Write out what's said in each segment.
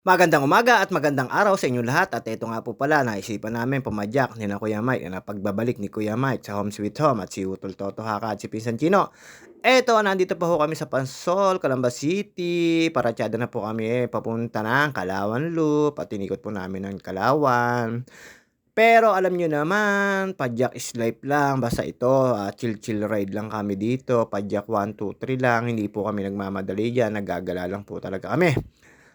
Magandang umaga at magandang araw sa inyong lahat at ito nga po pala naisipan namin pumadyak nina Kuya Mike na pagbabalik ni Kuya Mike sa Home Sweet Home at si Utol Toto Haka at si Pinsan Chino. Eto, nandito pa ho kami sa Pansol, Calamba City. Paratsada na po kami papunta ng Kalawan Loop at tinikot po namin ng Kalawan. Pero alam nyo naman, padyak is life lang. Basta ito, chill-chill ride lang kami dito. Padyak 1, 2, 3 lang. Hindi po kami nagmamadali dyan. Naggagala lang po talaga kami.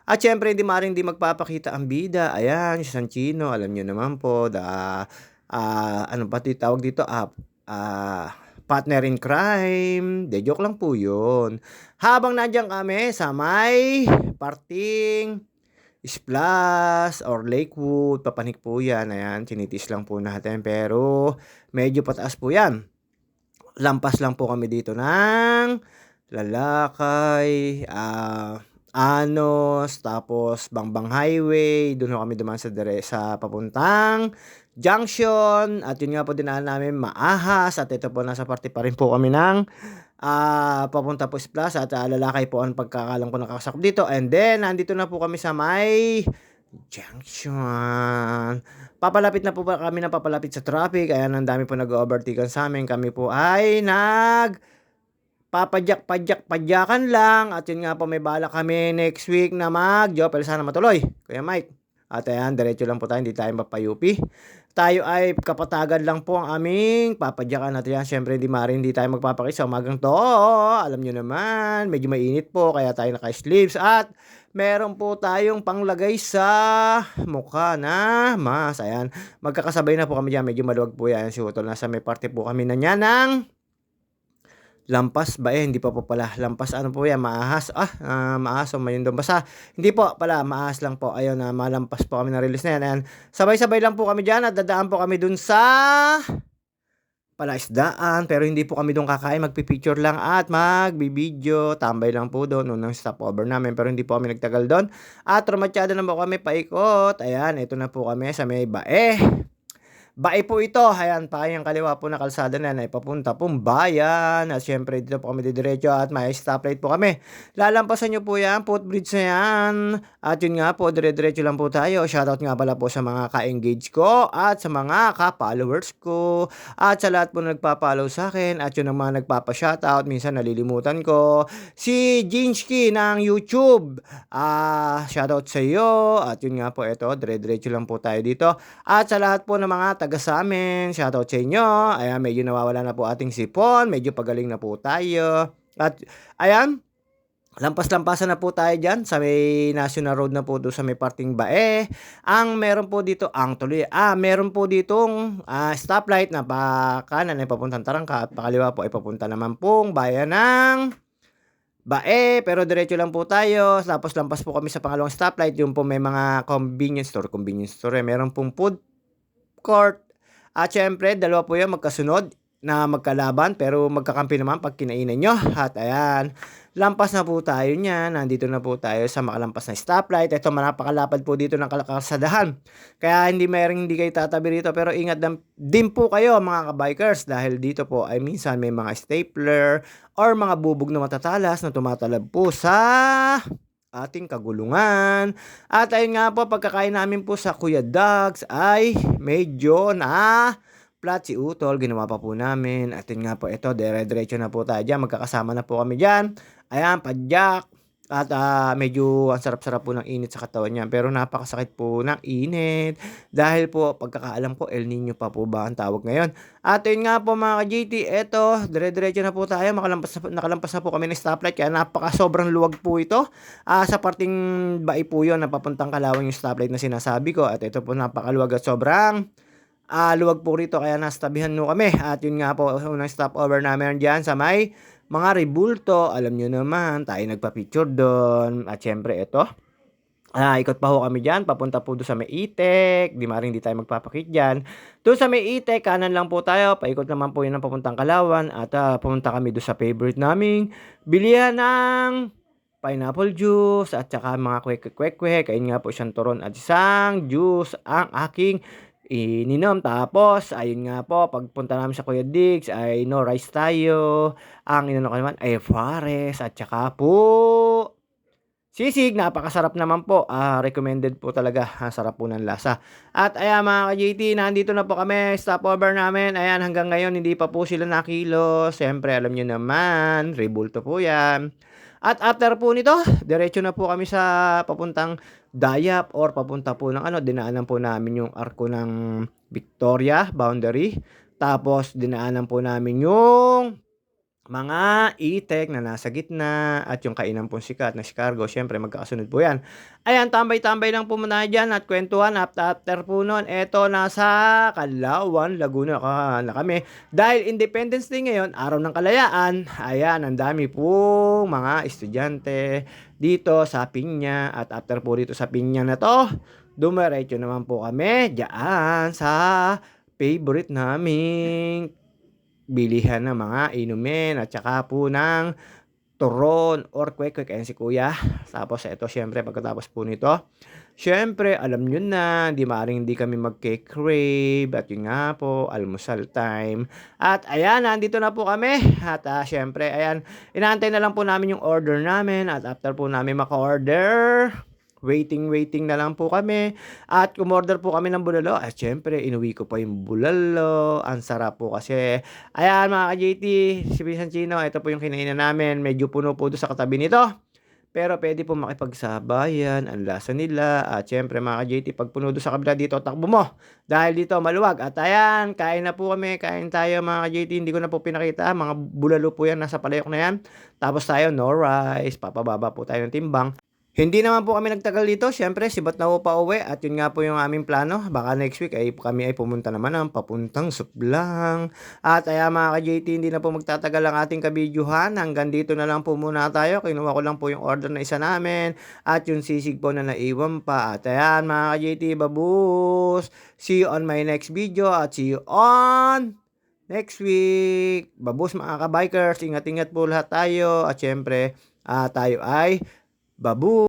At siyempre hindi maaaring di magpapakita ang bida, ayan si Sanchino alam niyo naman po ano ba tawag dito, partner in crime, 'di joke lang po 'yun. Habang nandiyan kami sa may parting Splash or Lakewood, papanik po 'yan, ayan tinitis lang po natin pero medyo pataas po 'yan. Lampas lang po kami dito ng Lalakay, Anos, tapos Bangbang Highway, dun ho kami dumaan sa papuntang junction at yun nga po dinaan namin Maahas at ito po nasa parte pa rin po kami ng, papunta po sa plaza at, Lalakay po ang pagkakaalam ko nakakasakop dito and then nandito na po kami sa may junction. Papalapit na po ba kami ng papalapit sa traffic, ayan ang dami po nag-o-overtaken sa'min, kami po ay papadyak-padyak-padyakan lang at yun nga po may balak kami next week na mag-Jopel sana matuloy, Kuya Mike. At ayan, diretso lang po tayo, hindi tayo mapa-UP. Tayo ay Kapatagan lang po ang aming papadyakan at yan, syempre hindi tayo magpapakita sa umagang 'to. Alam niyo naman, medyo mainit po kaya tayo naka-sleeves at meron po tayong panglagay sa mukha na mask. Ayan, magkakasabay na po kami diyan, medyo maluwag po 'yan. Si Utol nasa may parte po kami na niyan ng Lampas ba, hindi pa po pala. Lampas ano po 'yan, Maahas. Maahas o Mayundong. Basta hindi po pala, Maahas lang po. Ayun, malampas po kami ng release na 'yan, ayan. Sabay-sabay lang po kami diyan at dadaan po kami dun sa palaisdaan. Pero hindi po kami dun kakain, magpi-picture lang at magbibideo. Tambay lang po dun, unang stopover namin. Pero hindi po kami nagtagal dun. At trumatyada na po kami paikot. Ayan, ito na po kami sa may Bae. Bae po ito, ayan pakihang kaliwa po na kalsada na yan ay papunta pong bayan at siyempre dito po kami didiretso at may stoplight po kami. Lalampasan nyo po yan, footbridge na yan. At yun nga po, dire-diretso lang po tayo. Shoutout nga pala po sa mga ka-engage ko at sa mga ka-followers ko at sa lahat po na nagpa-follow sa akin at yun ang mga nagpapa-shoutout. Minsan nalilimutan ko. Si Jinski ng YouTube, shoutout sa iyo. At yun nga po, ito, dire-diretso lang po tayo dito. At sa lahat po ng mga taga sa amin, shoutout sa inyo. Ayan, medyo nawawala na po ating sipon, medyo pagaling na po tayo. At ayan, lampas-lampasan na po tayo dyan sa may National Road na po doon sa may parting Bae. Meron po dito, meron po ditong stoplight na pa kanan ay papuntang Tarangka at pakaliwa po ay papunta naman pong bayan ng Bae, pero diretso lang po tayo. Tapos lampas po kami sa pangalawang stoplight, yung po may mga convenience store, meron pong food court. At syempre, dalawa po yan magkasunod na magkalaban pero magkakampi naman pag kinainan nyo. At ayan, lampas na po tayo niyan. Nandito na po tayo sa makalampas na stoplight. Ito, napakalapad po dito ng kalsadahan. Kaya hindi kayo tatabi rito. Pero ingat din po kayo mga kabikers dahil dito po ay minsan may mga stapler or mga bubog na matatalas na tumatalab po sa ating kagulungan. At ayun nga po, pagkakain namin po sa Kuya Dogs ay medyo na flat si Utol, ginawa pa po namin. At yun nga po, ito, dire-diretso na po tayo dyan. Magkakasama na po kami dyan. Ayan, padyak. At medyo ang sarap-sarap po ng init sa katawan niya. Pero napakasakit po ng init. Dahil po, pagkakaalam ko, El Nino pa po ba ang tawag ngayon. At yun nga po mga ka-GT, eto, dire-diretso na po tayo. Nakalampas na po kami ng stoplight. Kaya sobrang luwag po ito. Sa parting Bae po yun, napapuntang Kalawang yung stoplight na sinasabi ko. At ito po napakaluwag at sobrang luwag po rito. Kaya nastabihan nyo kami. At yun nga po, unang stopover namin dyan sa may mga Rebulto. Alam nyo naman, tayo nagpa-picture doon. At syempre ito, ikot pa ho kami dyan, papunta po doon sa may Itek. Di tayo magpapakit dyan. Doon sa may Itek, kanan lang po tayo. Paikot naman po yun ang papuntang Kalawan. At pumunta kami doon sa favorite naming bilihan ng pineapple juice at saka mga kwek-kwek. Ayun nga po isang turon at isang juice ang aking ininom. Tapos, ayun nga po, pagpunta namin sa Kuya Diggs ay no rice tayo. Ang inano ko naman ay Fares at saka po Sisig, napakasarap naman po, recommended po talaga, sarap po ng lasa. At ayan mga ka-JT, nandito na po kami, stopover namin, ayan hanggang ngayon hindi pa po sila nakilos, siyempre alam niyo naman, rebulto po 'yan. At after po nito, diretso na po kami sa papuntang Dayap or papunta po ng ano, dinaanan po namin yung arko ng Victoria boundary, tapos dinaanan po namin yung mga itik na nasa gitna at yung kainan pong sikat na Sicargo, siyempre magkakasunod po 'yan. Ayan, tambay-tambay lang po muna diyan at kuwentuhan after po nun eto nasa Calauan, Laguna na kami. Dahil Independence Day ngayon, araw ng kalayaan, ayan ang dami pong mga estudyante dito sa Piña at after po dito sa Piña na 'to, dumiretso naman po kami diyaan sa favorite naming bilihan ng mga inumin at saka po ng turon or kwek-kwek, ayan si kuya. Tapos eto siyempre pagkatapos po nito, siyempre alam niyo na, hindi maaaring hindi kami magke-crave at yun nga po, almusal time. At ayan, nandito na po kami at, siyempre ayan, inaantay na lang po namin yung order namin at after po namin maka-order, waiting na lang po kami at umorder po kami ng bulalo at siyempre inuwi ko pa yung bulalo, ang sarap po kasi. Ayan mga ka-JT, si Pinsan Chino, ito po yung kinainan namin, medyo puno po do'n sa katabi nito. Pero puwede po makipagsabayan, ang lasa nila at siyempre mga ka-JT 'pag puno do'n sa kabila dito takbo mo, dahil dito maluwag at ayan kain na po kami, kain tayo mga ka-JT. Hindi ko na po pinakita, mga bulalo po 'yan, nasa palayok na 'yan. Tapos tayo no rice, papababa po tayo ng timbang. Hindi naman po kami nagtagal dito, siyempre sibat na po pauwi at yun nga po yung aming plano. Baka next week ay kami ay pumunta naman ng papuntang Suplang. At ayan mga ka-JT, hindi na po magtatagal ang ating kabidyuhan. Hanggang dito na lang po muna tayo. Kinuha ko lang po yung order na isa namin at yung sisig po na naiwan pa. At ayan mga ka-JT, babus! See you on my next video at see you on next week. Babus mga ka-bikers, ingat-ingat po lahat tayo at siyempre tayo ay babu!